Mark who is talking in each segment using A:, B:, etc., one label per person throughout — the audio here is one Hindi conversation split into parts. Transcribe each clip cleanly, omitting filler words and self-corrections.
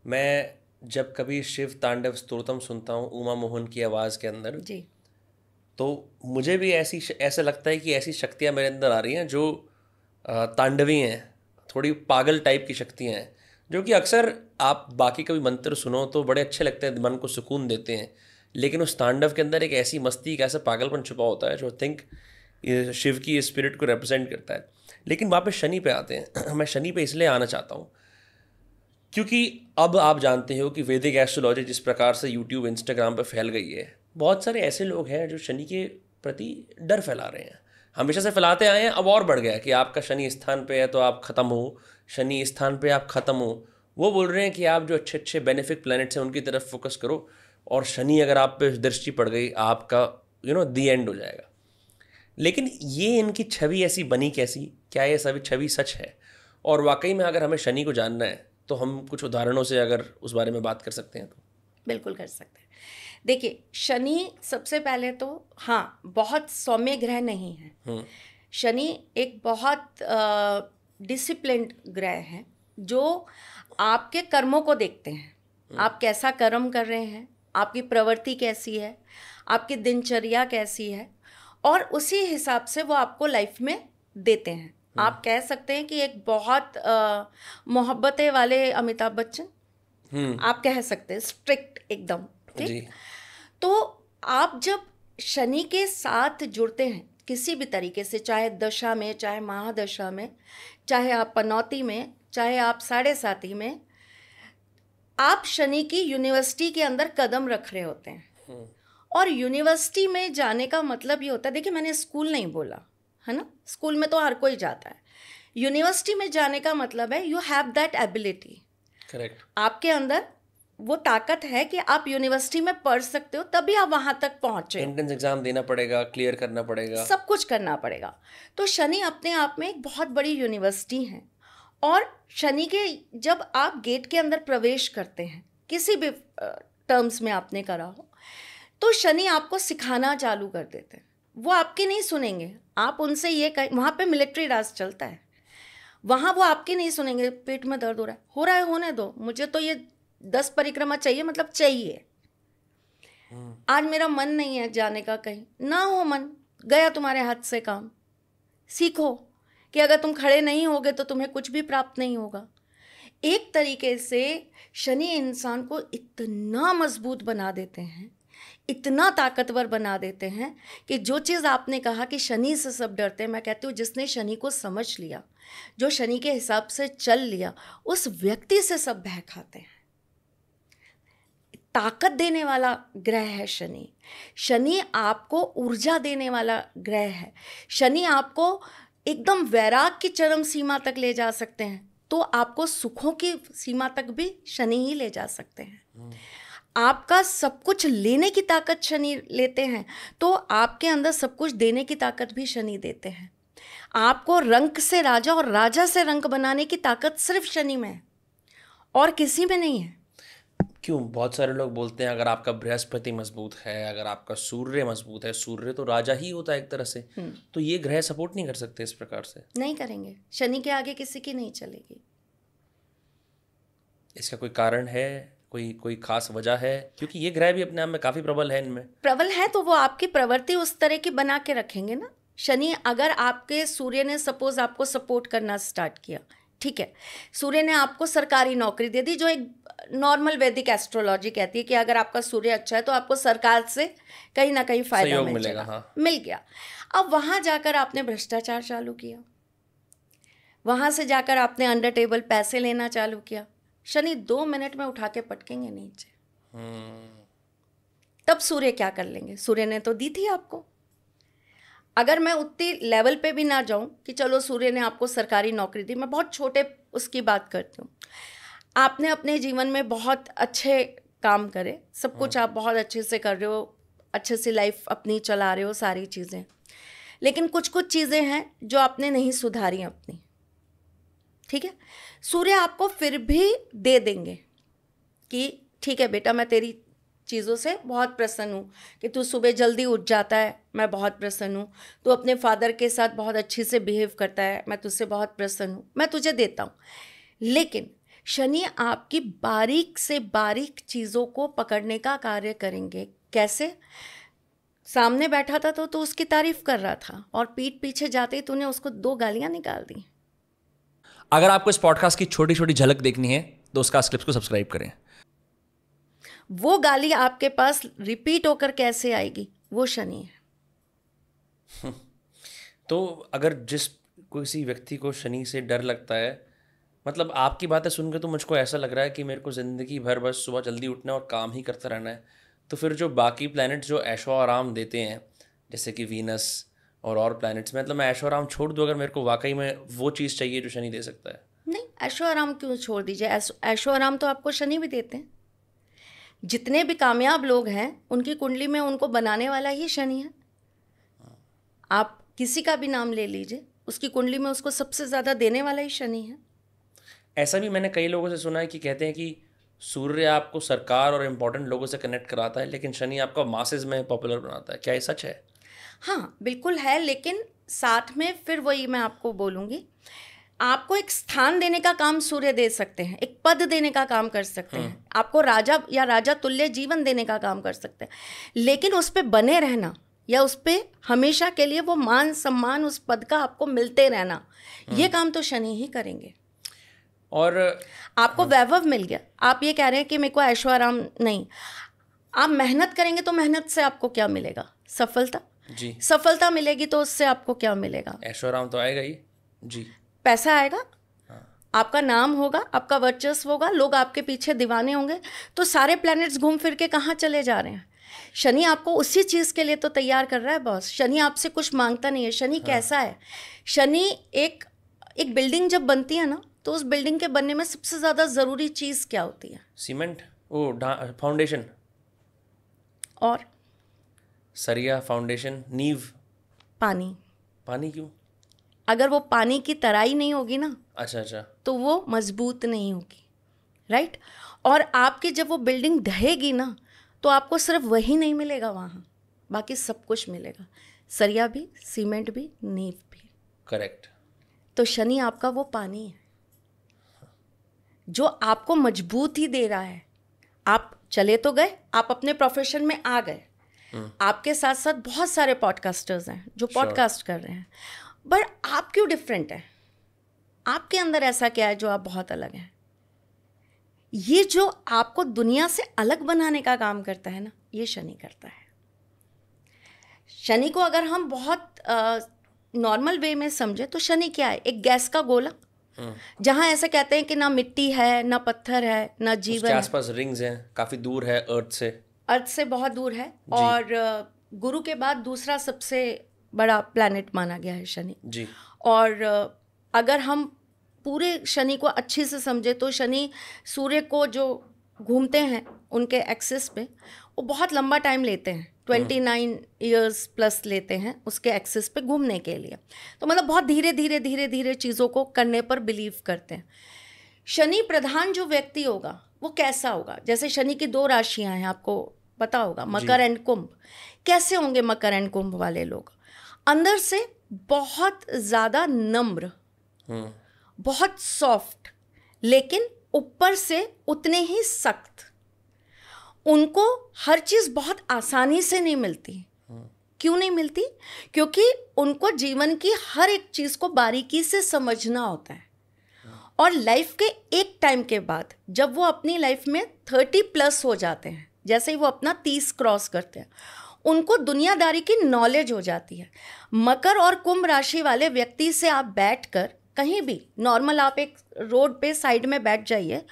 A: मैं जब कभी शिव तांडव स्तोत्रम सुनता हूँ उमा मोहन की आवाज़ के अंदर,
B: जी।
A: तो मुझे भी ऐसा लगता है कि ऐसी शक्तियाँ मेरे अंदर आ रही हैं जो तांडवी हैं, थोड़ी पागल टाइप की शक्तियाँ हैं, जो कि अक्सर आप बाकी कभी मंत्र सुनो तो बड़े अच्छे लगते हैं, मन को सुकून देते हैं, लेकिन उस तांडव के अंदर एक ऐसी मस्ती, एक ऐसा पागलपन छुपा होता है जो थिंक शिव की स्पिरिट को रिप्रेजेंट करता है। लेकिन वापस शनि पे आते हैं। मैं शनि पे इसलिए आना चाहता हूँ क्योंकि अब आप जानते हो कि वैदिक एस्ट्रोलॉजी जिस प्रकार से यूट्यूब इंस्टाग्राम पे फैल गई है, बहुत सारे ऐसे लोग हैं जो शनि के प्रति डर फैला रहे हैं। हमेशा से फैलाते आए हैं, अब और बढ़ गया कि आपका शनि स्थान पे है तो आप ख़त्म हो, शनि स्थान पे आप ख़त्म हो। वो बोल रहे हैं कि आप जो अच्छे अच्छे बेनिफिक प्लैनेट्स हैं उनकी तरफ फोकस करो, और शनि अगर आप पे दृष्टि पड़ गई आपका दी एंड हो जाएगा। लेकिन ये इनकी छवि ऐसी बनी कैसी? क्या ये सभी छवि सच है? और वाकई में अगर हमें शनि को जानना है तो हम कुछ उदाहरणों से अगर उस बारे में बात कर सकते हैं तो।
B: बिल्कुल कर सकते हैं। देखिए, शनि सबसे पहले तो हाँ, बहुत सौम्य ग्रह नहीं है। शनि एक बहुत डिसिप्लिन्ड ग्रह है जो आपके कर्मों को देखते हैं। आप कैसा कर्म कर रहे हैं, आपकी प्रवृत्ति कैसी है, आपकी दिनचर्या कैसी है, और उसी हिसाब से वो आपको लाइफ में देते हैं। आप कह सकते हैं कि एक बहुत मोहब्बतें वाले अमिताभ बच्चन आप कह सकते हैं, स्ट्रिक्ट एकदम, ठीक। तो आप जब शनि के साथ जुड़ते हैं किसी भी तरीके से, चाहे दशा में, चाहे महादशा में, चाहे आप पनौती में, चाहे आप 7.5 में, आप शनि की यूनिवर्सिटी के अंदर कदम रख रहे होते हैं। और यूनिवर्सिटी में जाने का मतलब ये होता है, देखिए मैंने स्कूल नहीं बोला है ना, स्कूल में तो हर कोई जाता है। यूनिवर्सिटी में जाने का मतलब है you have that ability.
A: Correct. हो
B: आपके अंदर वो ताकत है कि आप यूनिवर्सिटी में पढ़ सकते हो, तभी आप वहाँ तक पहुँचे।
A: एंट्रेंस एग्जाम देना पड़ेगा, क्लियर करना पड़ेगा,
B: सब कुछ करना पड़ेगा। तो शनि अपने आप में एक बहुत बड़ी यूनिवर्सिटी है। और शनि के जब आप गेट के अंदर प्रवेश करते हैं, किसी भी टर्म्स में आपने करा हो, तो शनि आपको सिखाना चालू कर देते हैं। वो आपकी नहीं सुनेंगे, आप उनसे ये कहें, वहाँ पे मिलिट्री राज चलता है, वहाँ वो आपकी नहीं सुनेंगे। पेट में दर्द हो रहा है होने दो, मुझे तो ये 10 परिक्रमा चाहिए, मतलब चाहिए। आज मेरा मन नहीं है जाने का, कहीं ना हो मन, गया तुम्हारे हाथ से काम। सीखो कि अगर तुम खड़े नहीं होगे तो तुम्हें कुछ भी प्राप्त नहीं होगा। एक तरीके से शनि इंसान को इतना मजबूत बना देते हैं, इतना ताकतवर बना देते हैं कि जो चीज़ आपने कहा कि शनि से सब डरते हैं, मैं कहती हूँ जिसने शनि को समझ लिया, जो शनि के हिसाब से चल लिया, उस व्यक्ति से सब भय खाते हैं। ताकत देने वाला ग्रह है शनि। शनि आपको ऊर्जा देने वाला ग्रह है। शनि आपको एकदम वैराग की चरम सीमा तक ले जा सकते हैं, तो आपको सुखों की सीमा तक भी शनि ही ले जा सकते हैं। आपका सब कुछ लेने की ताकत शनि लेते हैं, तो आपके अंदर सब कुछ देने की ताकत भी शनि देते हैं। आपको रंक से राजा और राजा से रंक बनाने की ताकत सिर्फ शनि में है और किसी में नहीं है।
A: क्यों? बहुत सारे लोग बोलते हैं अगर आपका बृहस्पति मजबूत है, अगर आपका सूर्य मजबूत है, सूर्य तो राजा ही होता है एक तरह से, तो ये ग्रह सपोर्ट नहीं कर सकते इस प्रकार से?
B: नहीं करेंगे, शनि के आगे किसी की नहीं चलेगी।
A: इसका कोई कारण है, कोई खास वजह है? क्योंकि ये ग्रह भी अपने आप में काफी प्रबल है, इनमें
B: प्रबल है तो वो आपकी प्रवृत्ति उस तरह की बना के रखेंगे ना। शनि अगर आपके सूर्य ने सपोज आपको सपोर्ट करना स्टार्ट किया, ठीक है, सूर्य ने आपको सरकारी नौकरी दे दी, जो एक नॉर्मल वैदिक एस्ट्रोलॉजी कहती है कि अगर आपका सूर्य अच्छा है तो आपको सरकार से कहीं ना कहीं फायदा मिलेगा।
A: हाँ।
B: मिल गया। अब वहाँ जाकर आपने भ्रष्टाचार चालू किया, वहाँ से जाकर आपने अंडर टेबल पैसे लेना चालू किया, शनि 2 मिनट में उठा के पटकेंगे नीचे। तब सूर्य क्या कर लेंगे? सूर्य ने तो दी थी आपको। अगर मैं उतनी लेवल पे भी ना जाऊं कि चलो सूर्य ने आपको सरकारी नौकरी दी, मैं बहुत छोटे उसकी बात करती हूँ, आपने अपने जीवन में बहुत अच्छे काम करे, सब कुछ आप बहुत अच्छे से कर रहे हो, अच्छे से लाइफ अपनी चला रहे हो, सारी चीज़ें, लेकिन कुछ कुछ चीज़ें हैं जो आपने नहीं सुधारी अपनी, ठीक है, सूर्य आपको फिर भी दे देंगे कि ठीक है बेटा, मैं तेरी चीज़ों से बहुत प्रसन्न हूँ कि तू सुबह जल्दी उठ जाता है, मैं बहुत प्रसन्न हूँ, तू अपने फादर के साथ बहुत अच्छे से बिहेव करता है, मैं तुझसे बहुत प्रसन्न हूँ, मैं तुझे देता हूँ। लेकिन शनि आपकी बारीक से बारीक चीज़ों को पकड़ने का कार्य करेंगे। कैसे? सामने बैठा था तो तू उसकी तारीफ कर रहा था और पीठ पीछे जाते ही तूने उसको 2 गालियां निकाल दी।
C: अगर आपको इस पॉडकास्ट की छोटी छोटी झलक देखनी है तो उसका क्लिप्स को सब्सक्राइब करें।
B: वो गाली आपके पास रिपीट होकर कैसे आएगी? वो शनि है।
A: तो अगर किसी व्यक्ति को शनि से डर लगता है, मतलब आपकी बातें सुनकर तो मुझको ऐसा लग रहा है कि मेरे को ज़िंदगी भर बस सुबह जल्दी उठना है और काम ही करता रहना है, तो फिर जो बाकी प्लैनेट्स जो ऐशो आराम देते हैं, जैसे कि वीनस और प्लैनेट्स में, मतलब मैं ऐशो आराम छोड़ दूँ अगर मेरे को वाकई में वो चीज़ चाहिए जो शनि दे सकता है?
B: नहीं, ऐशो आराम क्यों छोड़ दीजिए? ऐशो आराम तो आपको शनि भी देते हैं। जितने भी कामयाब लोग हैं उनकी कुंडली में उनको बनाने वाला ही शनि है। आप किसी का भी नाम ले लीजिए, उसकी कुंडली में उसको सबसे ज़्यादा देने वाला ही शनि है।
A: ऐसा भी मैंने कई लोगों से सुना है कि कहते हैं कि सूर्य आपको सरकार और इम्पोर्टेंट लोगों से कनेक्ट कराता है, लेकिन शनि आपका मासेस में पॉपुलर बनाता है। क्या ये सच है?
B: हाँ, बिल्कुल है, लेकिन साथ में फिर वही मैं आपको बोलूँगी, आपको एक स्थान देने का काम सूर्य दे सकते हैं, एक पद देने का काम कर सकते हैं, आपको राजा या राजा तुल्य जीवन देने का काम कर सकते हैं, लेकिन उस पर बने रहना या उस पर हमेशा के लिए वो मान सम्मान उस पद का आपको मिलते रहना, ये काम तो शनि ही करेंगे।
A: और
B: आपको वैभव मिल गया, आप ये कह रहे हैं कि मेरे को ऐशो आराम नहीं, आप मेहनत करेंगे तो मेहनत से आपको क्या मिलेगा? सफलता।
A: जी,
B: सफलता मिलेगी तो उससे आपको क्या मिलेगा?
A: ऐशो आराम तो आएगा ही। जी,
B: पैसा आएगा, आपका नाम होगा, आपका वर्चस्व होगा, लोग आपके पीछे दीवाने होंगे। तो सारे प्लैनेट्स घूम फिर के कहाँ चले जा रहे हैं? शनि आपको उसी चीज़ के लिए तो तैयार कर रहा है बॉस। शनि आपसे कुछ मांगता नहीं है। शनि कैसा है? शनि एक बिल्डिंग जब बनती है ना, तो उस बिल्डिंग के बनने में सबसे ज़्यादा ज़रूरी चीज़ क्या होती है?
A: सीमेंट, वो फाउंडेशन,
B: और
A: सरिया, फाउंडेशन, नींव।
B: पानी।
A: पानी क्यों?
B: अगर वो पानी की तराई नहीं होगी ना,
A: अच्छा,
B: तो वो मजबूत नहीं होगी, राइट? और आपकी जब वो बिल्डिंग ढहेगी ना, तो आपको सिर्फ वही नहीं मिलेगा वहाँ, बाकी सब कुछ मिलेगा, सरिया भी, सीमेंट भी, नींव भी।
A: करेक्ट।
B: तो शनि आपका वो पानी है जो आपको मजबूत ही दे रहा है। आप चले तो गए, आप अपने प्रोफेशन में आ गए, आपके साथ साथ बहुत सारे पॉडकास्टर्स हैं जो पॉडकास्ट कर रहे हैं, बट आप क्यों डिफरेंट है? आपके अंदर ऐसा क्या है जो आप बहुत अलग हैं? ये जो आपको दुनिया से अलग बनाने का काम करता है ना, ये शनि करता है। शनि को अगर हम बहुत नॉर्मल वे में समझे तो शनि क्या है? एक गैस का गोला, जहाँ ऐसे कहते हैं कि ना मिट्टी है, ना पत्थर है, ना जीवन है।
A: आसपास रिंग्स हैं, काफी दूर है
B: अर्थ से बहुत दूर है, और गुरु के बाद दूसरा सबसे बड़ा प्लैनेट माना गया है शनि
A: जी।
B: और अगर हम पूरे शनि को अच्छे से समझे तो शनि सूर्य को जो घूमते हैं उनके एक्सिस पे, वो बहुत लंबा टाइम लेते हैं, 29 ईयर्स प्लस लेते हैं उसके एक्सिस पे घूमने के लिए। तो मतलब बहुत धीरे धीरे धीरे धीरे चीज़ों को करने पर बिलीव करते हैं। शनि प्रधान जो व्यक्ति होगा वो कैसा होगा? जैसे शनि की 2 राशियां हैं, आपको पता होगा, मकर एंड कुंभ। कैसे होंगे मकर एंड कुंभ वाले लोग? अंदर से बहुत ज़्यादा नम्र, बहुत सॉफ्ट, लेकिन ऊपर से उतने ही सख्त। उनको हर चीज़ बहुत आसानी से नहीं मिलती। क्यों नहीं मिलती? क्योंकि उनको जीवन की हर एक चीज़ को बारीकी से समझना होता है। और लाइफ के एक टाइम के बाद जब वो अपनी लाइफ में 30 प्लस हो जाते हैं, जैसे ही वो अपना 30 क्रॉस करते हैं, उनको दुनियादारी की नॉलेज हो जाती है। मकर और कुंभ राशि वाले व्यक्ति से आप बैठकर कहीं भी नॉर्मल आप एक रोड पे साइड में बैठ जाइए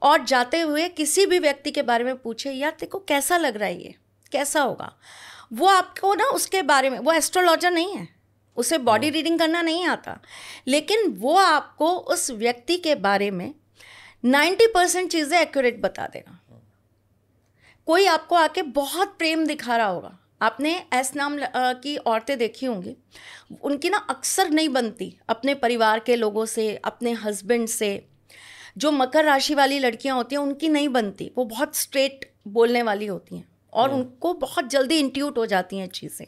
B: और जाते हुए किसी भी व्यक्ति के बारे में पूछे, यार तेरे को कैसा लग रहा है, ये कैसा होगा? वो आपको ना उसके बारे में, वो एस्ट्रोलॉजर नहीं है, उसे बॉडी रीडिंग करना नहीं आता, लेकिन वो आपको उस व्यक्ति के बारे में 90% चीज़ें एक्यूरेट बता देगा। कोई आपको आके बहुत प्रेम दिखा रहा होगा, आपने एस नाम की औरतें देखी होंगी, उनकी ना अक्सर नहीं बनती अपने परिवार के लोगों से, अपने हस्बैंड से। जो मकर राशि वाली लड़कियां होती हैं उनकी नहीं बनती, वो बहुत स्ट्रेट बोलने वाली होती हैं और उनको बहुत जल्दी इंट्यूट हो जाती हैं चीज़ें।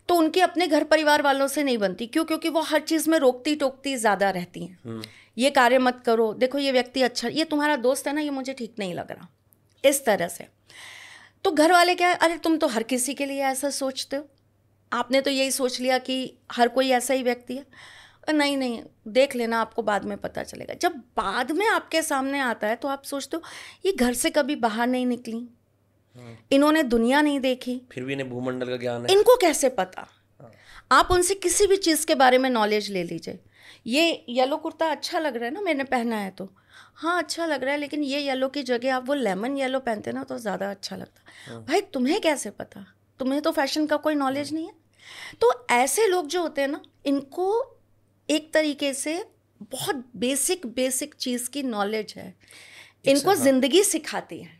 B: तो उनकी अपने घर परिवार वालों से नहीं बनती। क्यों? क्योंकि वो हर चीज़ में रोकती टोकती ज़्यादा रहती हैं। ये कार्य मत करो, देखो ये व्यक्ति अच्छा, ये तुम्हारा दोस्त है ना, ये मुझे ठीक नहीं लग रहा, इस तरह से। तो घर वाले क्या, अरे तुम तो हर किसी के लिए ऐसा सोचते हो, आपने तो यही सोच लिया कि हर कोई ऐसा ही व्यक्ति है। नहीं नहीं, देख लेना, आपको बाद में पता चलेगा। जब बाद में आपके सामने आता है तो आप सोचते हो ये घर से कभी बाहर नहीं निकली, इन्होंने दुनिया नहीं देखी,
A: फिर भी इन्हें भूमंडल का ज्ञान है,
B: इनको कैसे पता। आप उनसे किसी भी चीज़ के बारे में नॉलेज ले लीजिए, ये येलो कुर्ता अच्छा लग रहा है ना, मैंने पहना है तो हाँ अच्छा लग रहा है, लेकिन ये येलो की जगह आप वो लेमन येलो पहनते ना तो ज़्यादा अच्छा लगता। भाई तुम्हें कैसे पता, तुम्हें तो फैशन का कोई नॉलेज नहीं है। तो ऐसे लोग जो होते हैं ना, इनको एक तरीके से बहुत बेसिक चीज़ की नॉलेज है, इनको ज़िंदगी सिखाती है।